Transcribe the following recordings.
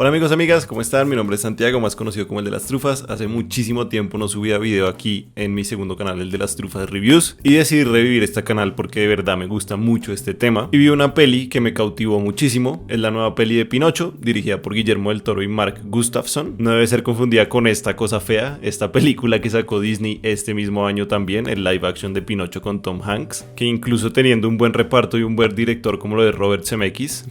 Hola amigos, amigas, ¿cómo están? Mi nombre es Santiago, más conocido como el de las trufas. Hace muchísimo tiempo no subía video aquí en mi segundo canal, el de las trufas reviews, y decidí revivir este canal porque de verdad me gusta mucho este tema. Y vi una peli que me cautivó muchísimo, es la nueva peli de Pinocho, dirigida por Guillermo del Toro y Mark Gustafson. No debe ser confundida con Esta cosa fea, esta película que sacó Disney este mismo año también, el live action de Pinocho con Tom Hanks, que incluso teniendo un buen reparto y un buen director como lo de Robert Zemeckis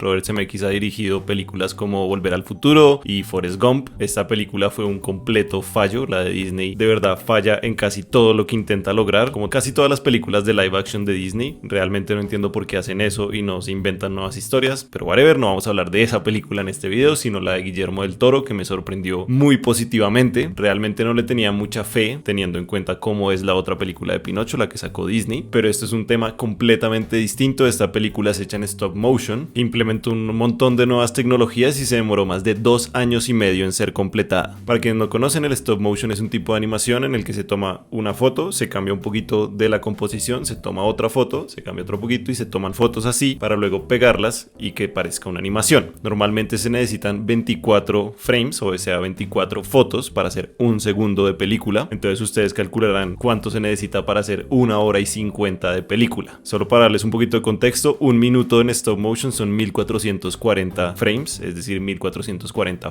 ha dirigido películas como Volver al Futuro y Forrest Gump. Esta película fue un completo fallo, la de Disney de verdad falla en casi todo lo que intenta lograr, como casi todas las películas de live action de Disney. Realmente no entiendo por qué hacen eso y no se inventan nuevas historias, pero whatever, no vamos a hablar de esa película en este video, sino la de Guillermo del Toro, que me sorprendió muy positivamente. Realmente no le tenía mucha fe, teniendo en cuenta cómo es la otra película de Pinocho, la que sacó Disney, pero esto es un tema completamente distinto. Esta película es hecha en stop motion, implementó un montón de nuevas tecnologías y se demoró más de 2 años y medio en ser completada. Para quienes no conocen, el stop motion es un tipo de animación en el que se toma una foto, se cambia un poquito de la composición, se toma otra foto, se cambia otro poquito y se toman fotos así para luego pegarlas y que parezca una animación. Normalmente se necesitan 24 frames, o sea 24 fotos para hacer un segundo de película. Entonces ustedes calcularán cuánto se necesita para hacer 1 hora y 50 de película. Solo para darles un poquito de contexto, un minuto en stop motion son 1440 frames, es decir 1440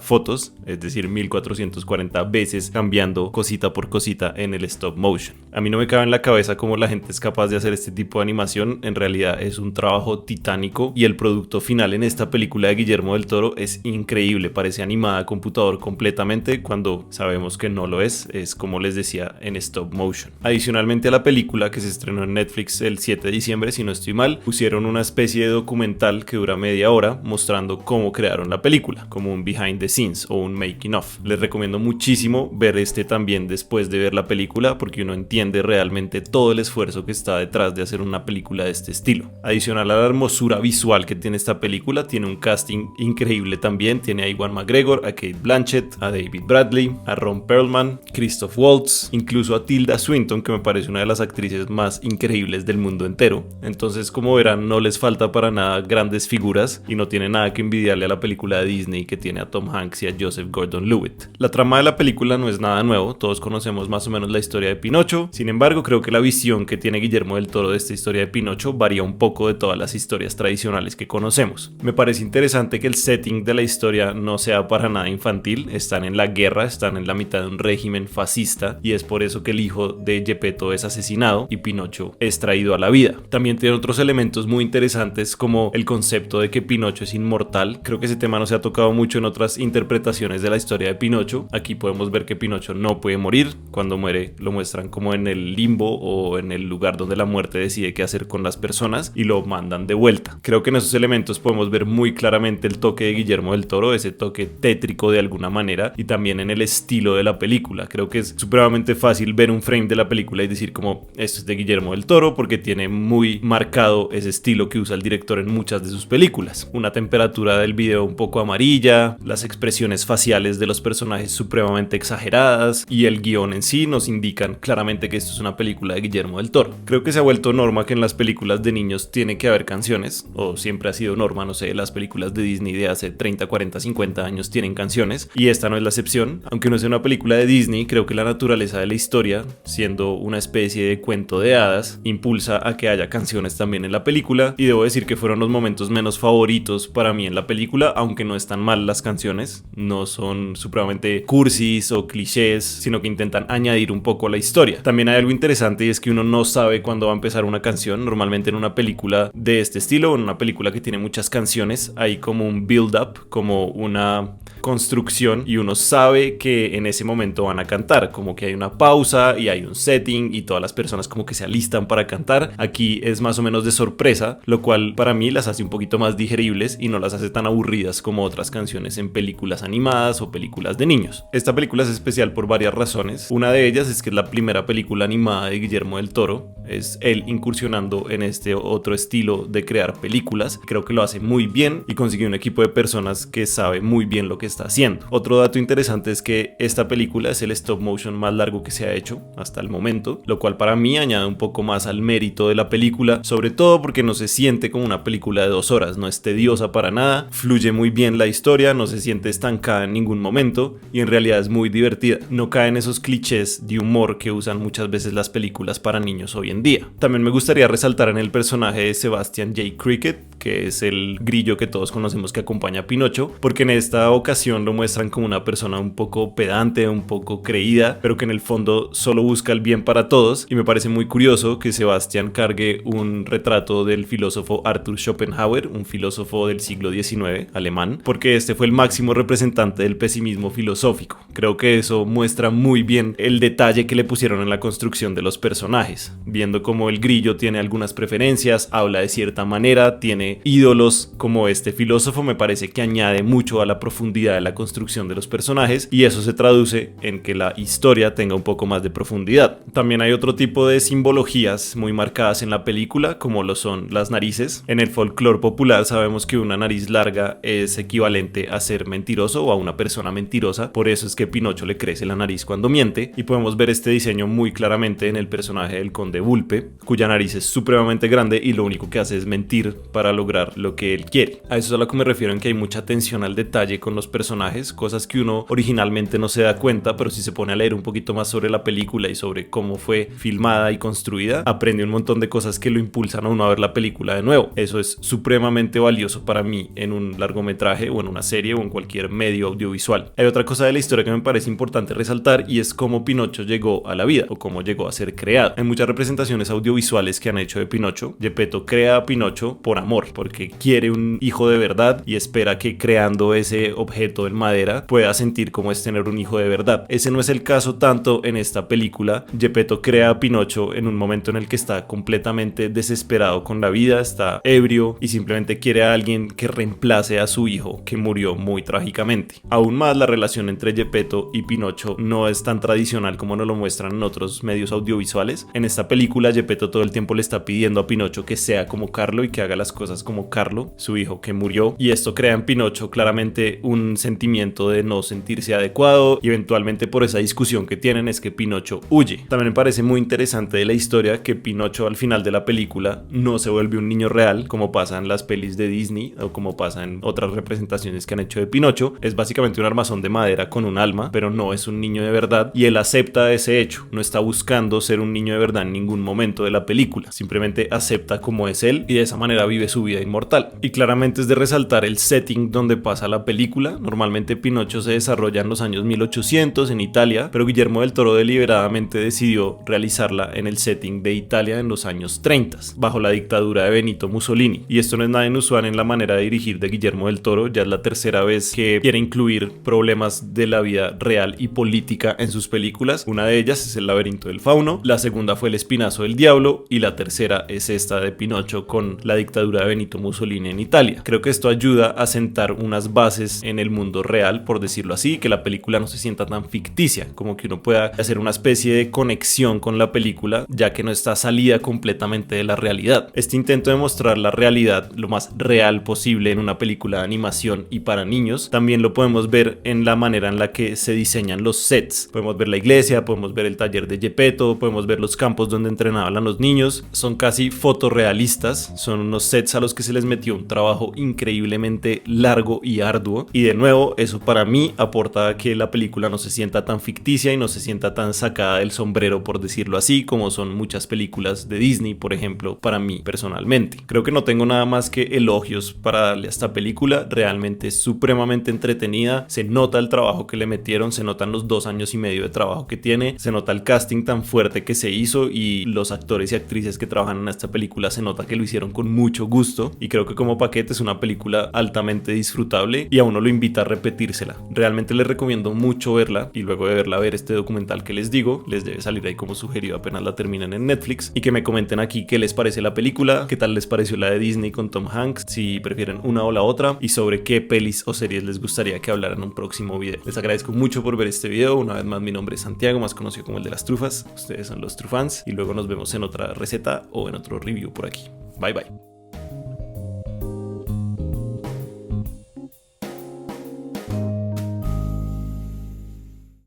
fotos, es decir 1440 veces cambiando cosita por cosita en el stop motion. A mí no me cabe en la cabeza cómo la gente es capaz de hacer este tipo de animación. En realidad es un trabajo titánico y el producto final en esta película de Guillermo del Toro es increíble. Parece animada a computador completamente cuando sabemos que no lo es como les decía en stop motion. Adicionalmente a la película, que se estrenó en Netflix el 7 de diciembre si no estoy mal, pusieron una especie de documental que dura media hora mostrando cómo crearon la película, como un behind the scenes o un making of. Les recomiendo muchísimo ver este también después de ver la película, porque uno entiende realmente todo el esfuerzo que está detrás de hacer una película de este estilo. Adicional a la hermosura visual que tiene esta película, tiene un casting increíble también. Tiene a Ewan McGregor, a Kate Blanchett, a David Bradley, a Ron Perlman, Christoph Waltz, incluso a Tilda Swinton, que me parece una de las actrices más increíbles del mundo entero. Entonces, como verán, no les falta para nada grandes figuras y no tiene nada que envidiarle a la película de Disney que tiene a Tom Hanks y a Joseph Gordon-Levitt. La trama de la película no es nada nuevo, todos conocemos más o menos la historia de Pinocho. Sin embargo, creo que la visión que tiene Guillermo del Toro de esta historia de Pinocho varía un poco de todas las historias tradicionales que conocemos. Me parece interesante que el setting de la historia no sea para nada infantil. Están en la guerra, están en la mitad de un régimen fascista y es por eso que el hijo de Geppetto es asesinado y Pinocho es traído a la vida. También tiene otros elementos muy interesantes, como el concepto de que Pinocho es inmortal. Creo que ese tema no se ha tocado mucho en otras interpretaciones de la historia de Pinocho. Aquí podemos ver que Pinocho no puede morir. Cuando muere lo muestran como en el limbo o en el lugar donde la muerte decide qué hacer con las personas y lo mandan de vuelta. Creo que en esos elementos podemos ver muy claramente el toque de Guillermo del Toro, ese toque tétrico de alguna manera, y también en el estilo de la película. Creo que es supremamente fácil ver un frame de la película y decir como esto es de Guillermo del Toro, porque tiene muy marcado ese estilo que usa el director en muchas de sus películas. Una temperatura del video un poco amarilla, las expresiones faciales de los personajes supremamente exageradas y el guión en sí nos indican claramente que esto es una película de Guillermo del Toro. Creo que se ha vuelto norma que en las películas de niños tiene que haber canciones, o siempre ha sido norma, no sé, las películas de Disney de hace 30, 40, 50 años tienen canciones y esta no es la excepción. Aunque no sea una película de Disney, creo que la naturaleza de la historia, siendo una especie de cuento de hadas, impulsa a que haya canciones también en la película, y debo decir que fueron los momentos menos favoritos para mí en la película, aunque no están mal las canciones, no son supremamente cursis o clichés, sino que intentan añadir un poco a la historia. También hay algo interesante y es que uno no sabe cuándo va a empezar una canción. Normalmente en una película de este estilo, en una película que tiene muchas canciones, hay como un build-up, como una construcción, y uno sabe que en ese momento van a cantar, como que hay una pausa y hay un setting y todas las personas como que se alistan para cantar. Aquí es más o menos de sorpresa, lo cual para mí las hace un poquito más digeribles y no las hace tan aburridas como otras canciones en películas animadas o películas de niños. Esta película es especial por varias razones. Una de ellas es que es la primera película animada de Guillermo del Toro, es él incursionando en este otro estilo de crear películas. Creo que lo hace muy bien y consiguió un equipo de personas que sabe muy bien lo que está está haciendo. Otro dato interesante es que esta película es el stop motion más largo que se ha hecho hasta el momento, lo cual para mí añade un poco más al mérito de la película, sobre todo porque no se siente como una película de 2 horas, no es tediosa para nada, fluye muy bien la historia, no se siente estancada en ningún momento y en realidad es muy divertida, no cae en esos clichés de humor que usan muchas veces las películas para niños hoy en día. También me gustaría resaltar en el personaje de Sebastian J. Cricket, que es el grillo que todos conocemos que acompaña a Pinocho, porque en esta ocasión lo muestran como una persona un poco pedante, un poco creída, pero que en el fondo solo busca el bien para todos, y me parece muy curioso que Sebastian cargue un retrato del filósofo Arthur Schopenhauer, un filósofo del siglo XIX alemán, porque este fue el máximo representante del pesimismo filosófico. Creo que eso muestra muy bien el detalle que le pusieron en la construcción de los personajes, viendo cómo el grillo tiene algunas preferencias, habla de cierta manera, tiene ídolos como este filósofo, me parece que añade mucho a la profundidad de la construcción de los personajes y eso se traduce en que la historia tenga un poco más de profundidad. También hay otro tipo de simbologías muy marcadas en la película, como lo son las narices. En el folclore popular sabemos que una nariz larga es equivalente a ser mentiroso o a una persona mentirosa, por eso es que Pinocho le crece la nariz cuando miente, y podemos ver este diseño muy claramente en el personaje del conde Vulpe, cuya nariz es supremamente grande y lo único que hace es mentir para lograr lo que él quiere. A eso es a lo que me refiero, en que hay mucha atención al detalle con los personajes, cosas que uno originalmente no se da cuenta, pero si se pone a leer un poquito más sobre la película y sobre cómo fue filmada y construida, aprende un montón de cosas que lo impulsan a uno a ver la película de nuevo. Eso es supremamente valioso para mí en un largometraje o en una serie o en cualquier medio audiovisual. Hay otra cosa de la historia que me parece importante resaltar y es cómo Pinocho llegó a la vida o cómo llegó a ser creado. Hay muchas representaciones audiovisuales que han hecho de Pinocho. Geppetto crea a Pinocho por amor, porque quiere un hijo de verdad y espera que creando ese objeto en madera pueda sentir cómo es tener un hijo de verdad. Ese no es el caso tanto en esta película. Geppetto crea a Pinocho en un momento en el que está completamente desesperado con la vida, está ebrio y simplemente quiere a alguien que reemplace a su hijo que murió muy trágicamente. Aún más, la relación entre Geppetto y Pinocho no es tan tradicional como nos lo muestran en otros medios audiovisuales. En esta película Geppetto todo el tiempo le está pidiendo a Pinocho que sea como Carlo y que haga las cosas como Carlo, su hijo que murió, y esto crea en Pinocho claramente un sentimiento de no sentirse adecuado y eventualmente por esa discusión que tienen es que Pinocho huye. También me parece muy interesante de la historia que Pinocho al final de la película no se vuelve un niño real como pasa en las pelis de Disney o como pasa en otras representaciones que han hecho de Pinocho. Es básicamente un armazón de madera con un alma, pero no es un niño de verdad y él acepta ese hecho, no está buscando ser un niño de verdad en ningún momento de la película, simplemente acepta como es él y de esa manera vive su vida inmortal. Y claramente es de resaltar el setting donde pasa la película. Normalmente Pinocho se desarrolla en los años 1800 en Italia, pero Guillermo del Toro deliberadamente decidió realizarla en el setting de Italia en los años 30, bajo la dictadura de Benito Mussolini. Y esto no es nada inusual en la manera de dirigir de Guillermo del Toro, ya es la tercera vez que quiere incluir problemas de la vida real y política en sus películas. Una de ellas es El laberinto del fauno, la segunda fue El espinazo del diablo y la tercera es esta de Pinocho con la dictadura de Benito Mussolini en Italia. Creo que esto ayuda a sentar unas bases en el mundo real, por decirlo así, que la película no se sienta tan ficticia, como que uno pueda hacer una especie de conexión con la película, ya que no está salida completamente de la realidad. Este intento de mostrar la realidad lo más real posible en una película de animación y para niños, también lo podemos ver en la manera en la que se diseñan los sets. Podemos ver la iglesia, podemos ver el taller de Geppetto, podemos ver los campos donde entrenaban a los niños. Son casi fotorrealistas, son unos sets a los que se les metió un trabajo increíblemente largo y arduo, y de nuevo eso para mí aporta a que la película no se sienta tan ficticia y no se sienta tan sacada del sombrero, por decirlo así, como son muchas películas de Disney, por ejemplo, para mí personalmente. Creo que no tengo nada más que elogios para darle a esta película, realmente es supremamente entretenida, se nota el trabajo que le metieron, se notan los 2 años y medio de trabajo que tiene, se nota el casting tan fuerte que se hizo y los actores y actrices que trabajan en esta película se nota que lo hicieron con mucho gusto, y creo que como paquete es una película altamente disfrutable y a uno lo invita a repetírsela. Realmente les recomiendo mucho verla y luego de verla ver este documental que les digo, les debe salir ahí como sugerido apenas la terminen en Netflix, y que me comenten aquí qué les parece la película, qué tal les pareció la de Disney con Tom Hanks, si prefieren una o la otra y sobre qué pelis o series les gustaría que hablara en un próximo video. Les agradezco mucho por ver este video. Una vez más, mi nombre es Santiago, más conocido como el de las trufas. Ustedes son los Trufans y luego nos vemos en otra receta o en otro review por aquí. Bye bye.